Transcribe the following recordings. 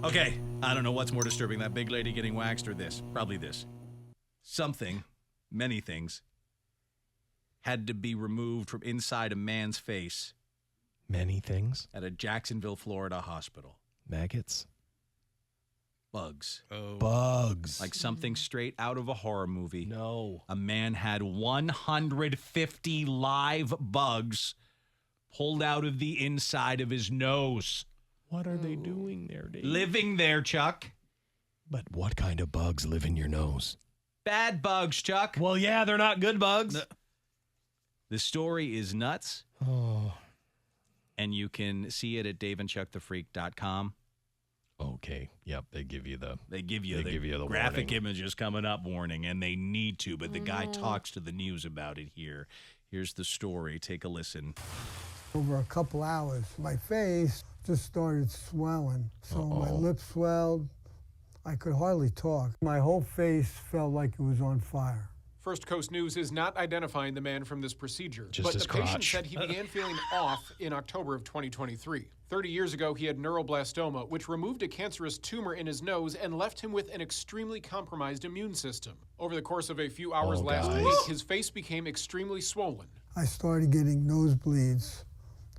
Okay, I don't know what's more disturbing, that big lady getting waxed or this. Probably this. Something, many things, had to be removed from inside a man's face. Many things? At a Jacksonville, Florida hospital. Maggots? Bugs. Oh. Bugs. Like something straight out of a horror movie. No. A man had 150 live bugs pulled out of the inside of his nose. What are they doing there, Dave? Living there, Chuck. But what kind of bugs live in your nose? Bad bugs, Chuck. Well, yeah, they're not good bugs. The story is nuts. Oh. And you can see it at daveandchuckthefreak.com. Okay. Yep. They give you the graphic warning. images coming up warning, and they need to, but the guy talks to the news about it here. Here's the story. Take a listen. Over a couple hours, my face just started swelling. So my lips swelled. I could hardly talk. My whole face felt like it was on fire. First Coast News is not identifying the man from this procedure, Just but his the patient crotch. said he began feeling off in October of 2023. 30 years ago, he had neuroblastoma, which removed a cancerous tumor in his nose and left him with an extremely compromised immune system. Over the course of a few hours last week, his face became extremely swollen. I started getting nosebleeds,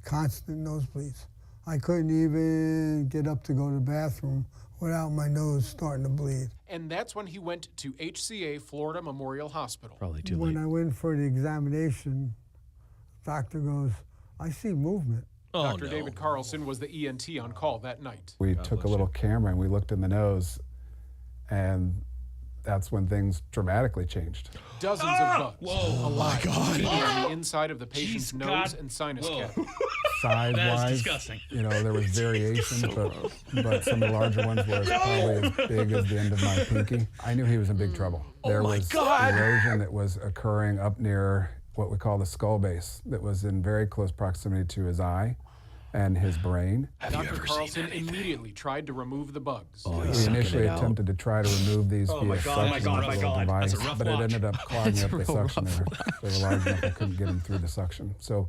constant nosebleeds. I couldn't even get up to go to the bathroom without my nose starting to bleed. And that's when he went to HCA Florida Memorial Hospital. Probably too When late. I went for the examination, doctor goes, I see movement. Dr. David Carlson was the ENT on call that night. We took a little camera and we looked in the nose, and that's when things dramatically changed. Dozens of bugs. Whoa, my God. feeding on the inside of the patient's nose and sinus cavity. Size-wise, That's disgusting. you know, there was variation, but some of the larger ones were probably as big as the end of my pinky. I knew he was in big trouble. There was erosion that was occurring up near what we call the skull base that was in very close proximity to his eye and his brain. Dr. Carlson immediately tried to remove the bugs. We initially attempted to try to remove these via suction with a little device, That's a rough but it watch. ended up clogging up the suction. They were large enough I couldn't get them through the suction. So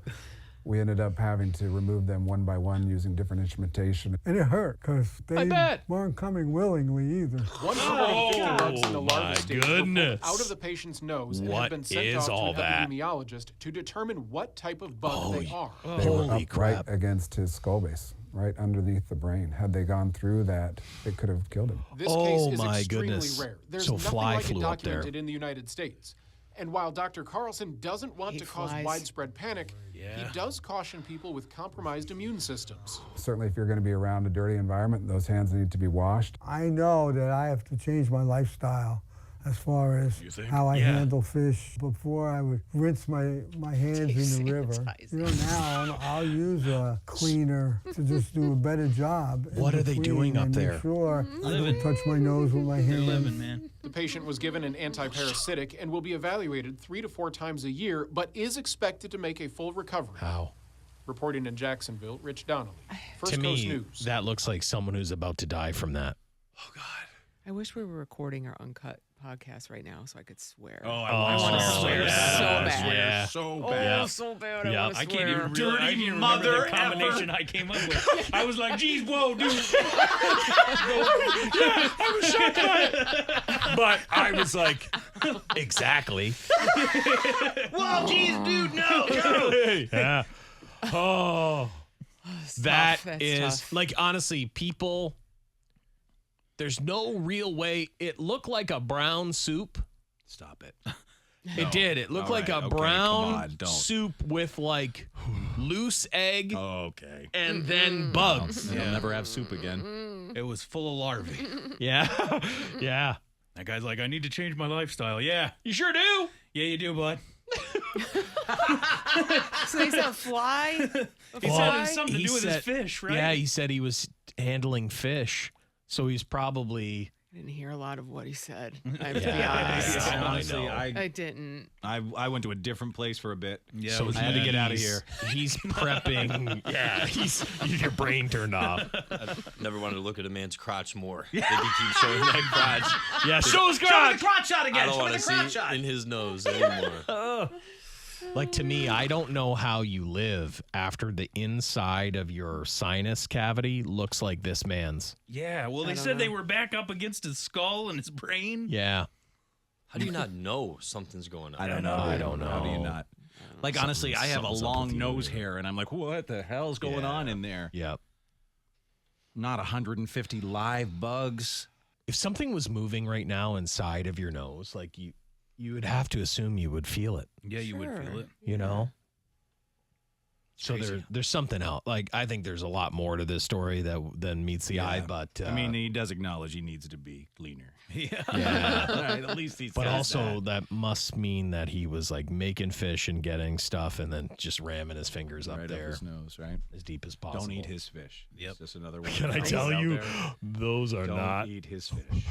we ended up having to remove them one by one using different instrumentation. And it hurt because they weren't coming willingly either. 150 bugs in the larva stage were pulled goodness. out of the patient's nose and What have been sent is off to all an that? epidemiologist to determine what type of bug they are. They were Holy up right crap. against his skull base, right underneath the brain. Had they gone through that, it could have killed him. This Oh, case is my extremely goodness. rare. There's So nothing fly like it flew up there. documented in the United States. And while Dr. Carlson doesn't want to cause widespread panic, he does caution people with compromised immune systems. Certainly if you're going to be around a dirty environment, those hands need to be washed. I know that I have to change my lifestyle as far as how I handle fish. Before I would rinse my hands in the river. You know, now I'll use a cleaner to just do a better job. in What are they between doing up and make there? sure I don't touch my nose with my They're hands. living, man. The patient was given an anti-parasitic and will be evaluated 3 to 4 times a year, but is expected to make a full recovery. How? Reporting in Jacksonville, Rich Donnelly. First To Coast me, News. that looks like someone who's about to die from that. I wish we were recording our uncut podcast right now so I could swear. Oh, I want to swear so bad. Yeah. So Oh, bad. so bad. Yeah. I want to I swear. can't even Dirty I can't remember mother the combination I came up with. I was like, geez, whoa, dude. I was shocked by it. But I was like, exactly. Whoa, geez, dude, no. Yeah. Oh. That That's is tough. like, honestly, people, there's no real way. It looked like a brown soup. Stop it. It did. It looked All like right, a okay, come brown on, don't. soup with like loose egg Okay. and then bugs. I'll never have soup again. It was full of larvae. Yeah. Yeah. That guy's like, I need to change my lifestyle. Yeah. You sure do. Yeah, you do, bud. So they said fly? He said it was something to do with his fish, right? Yeah, he said he was handling fish. So he's probably. I didn't hear a lot of what he said. I have to be honest. Yeah, Honestly, I I didn't. I went to a different place for a bit. Yeah, so it was I had to get out of he's- here. He's prepping. Yeah, your brain turned off. Never wanted to look at a man's crotch more. They can keep showing that crotch. Yeah, show his crotch. crotch shot I don't want to see it in his nose anymore. Like, to me, I don't know how you live after the inside of your sinus cavity looks like this man's. Yeah, well, they said they were back up against his skull and his brain. Yeah. How do you not know something's going on? I don't know. How do you not? Like, honestly, I have a long nose hair, and I'm like, what the hell's going on in there? Yep. Not 150 live bugs. If something was moving right now inside of your nose, like you would have to assume you would feel it. Yeah, you would feel it. You know? So there's something out. Like, I think there's a lot more to this story than meets the eye, but I mean, he does acknowledge he needs to be cleaner. Yeah. Right, at least he's But also that must mean that he was like making fish and getting stuff and then just ramming his fingers up right there up his nose, right? as deep as possible. Don't eat his fish. Yep. It's just another one. Can I tell you, those are Don't not. eat his fish.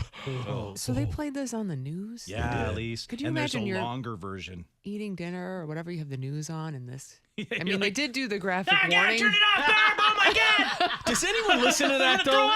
So they played this on the news? Yeah, at least. Could you and imagine there's a you're longer version. eating dinner or whatever, you have the news on and this? I mean, they did do the graphic warning. Turn it off, Barb! Oh my God! Does anyone listen to that though?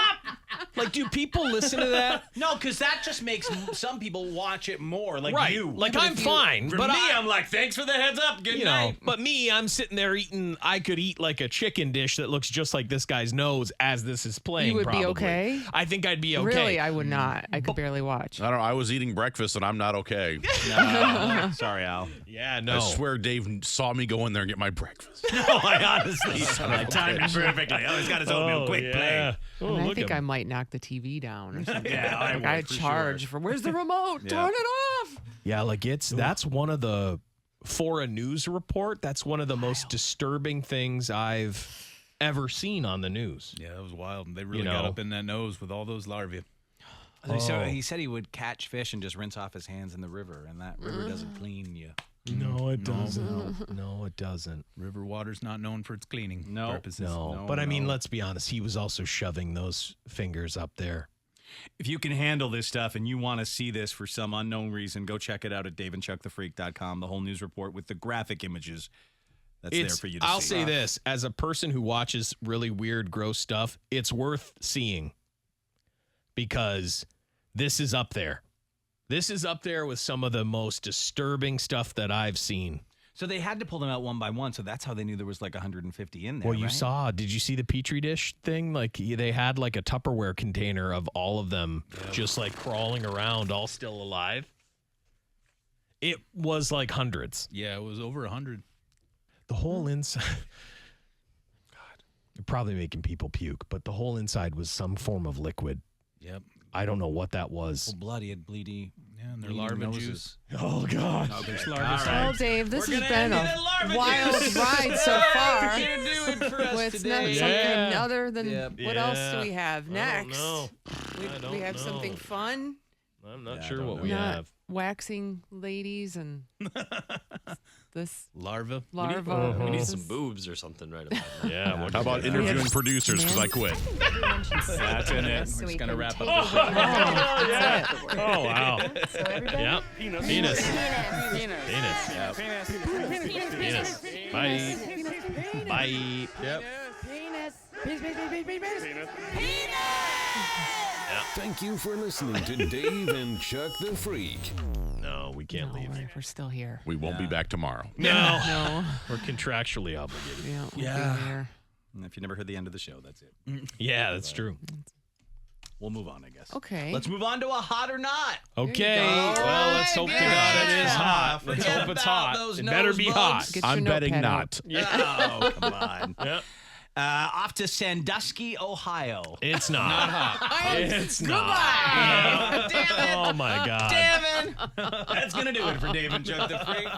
Like, do people listen to that? No, because that just makes some people watch it more, like Right. you. Like, I'm fine, For but me, I, I'm like, thanks for the heads up. Good you night. know, but me, I'm sitting there eating. I could eat like a chicken dish that looks just like this guy's nose as this is playing. You would probably. be okay? I think I'd be okay. Really, I would not. I could barely watch. I don't know. I was eating breakfast and I'm not okay. No. Sorry, Al. Yeah, no. I swear Dave saw me go in there and get my breakfast. No, I honestly timed it perfectly. Oh, he's got his oatmeal. Quick play. Oh, And I look think at I might knock the TV down or something. Yeah, I like would, I'd for charge sure. for where's the remote? Turn it off. Yeah, like that's one of the, for a news report, that's one of the most disturbing things I've ever seen on the news. Yeah, that was wild. They really got up in that nose with all those larvae. So he said he would catch fish and just rinse off his hands in the river, and that river doesn't clean you. No, it doesn't. No, it doesn't. River water's not known for its cleaning No. purposes. No, but I mean, let's be honest. He was also shoving those fingers up there. If you can handle this stuff and you want to see this for some unknown reason, go check it out at daveandchuckthefreak.com, the whole news report with the graphic images. That's there for you to see. I'll say this, as a person who watches really weird, gross stuff, it's worth seeing because this is up there. This is up there with some of the most disturbing stuff that I've seen. So they had to pull them out one by one, so that's how they knew there was like 150 in there. Well, you right? saw, did you see the Petri dish thing? Like, they had like a Tupperware container of all of them just like crawling around, all still alive. It was like hundreds. Yeah, it was over 100. The whole inside, God, you're probably making people puke, but the whole inside was some form of liquid. Yep. I don't know what that was. Well, bloody and bleedy. Yeah, and their bleeding larva noses. juice. Oh, God. Okay. There's All larva right. Well, Dave, this has We're been gonna end a it at larva wild juice. ride so far. Can't do it for us With today. something Yeah. other than what else do Yeah. we have I next? don't We, know. we have something fun. I'm not Yeah, I sure don't what know. we Not have. waxing ladies and this Larva. larva. We need This some is- boobs or something right about now. Yeah. How about interviewing producers because I quit? That's in it. So We're we just going to can wrap take up. away That's it. Oh, wow. So everybody, Yep. penis. Penis. Penis. Penis. Penis. Bye. Bye. Yep. Thank you for listening to Dave and Chuck the Freak. No, we can't leave. We're still here. We won't be back tomorrow. No. No, We're contractually obligated. we don't. Yeah. Be here. And if you never heard the end of the show, that's it. Yeah, that's true. We'll move on, I guess. Okay. Let's move on to a hot or not. Okay. go. Well, let's hope to Yeah. God it is hot. Let's Forget hope it's about hot. those It better nose be bugs. hot. Get your I'm betting notepad not. out. Oh, come on. Yep. Off to Sandusky, Ohio. It's not. hot. It's not. Damn it. Oh, my God. Damn it. That's going to do it for Dave and Chuck the Freak.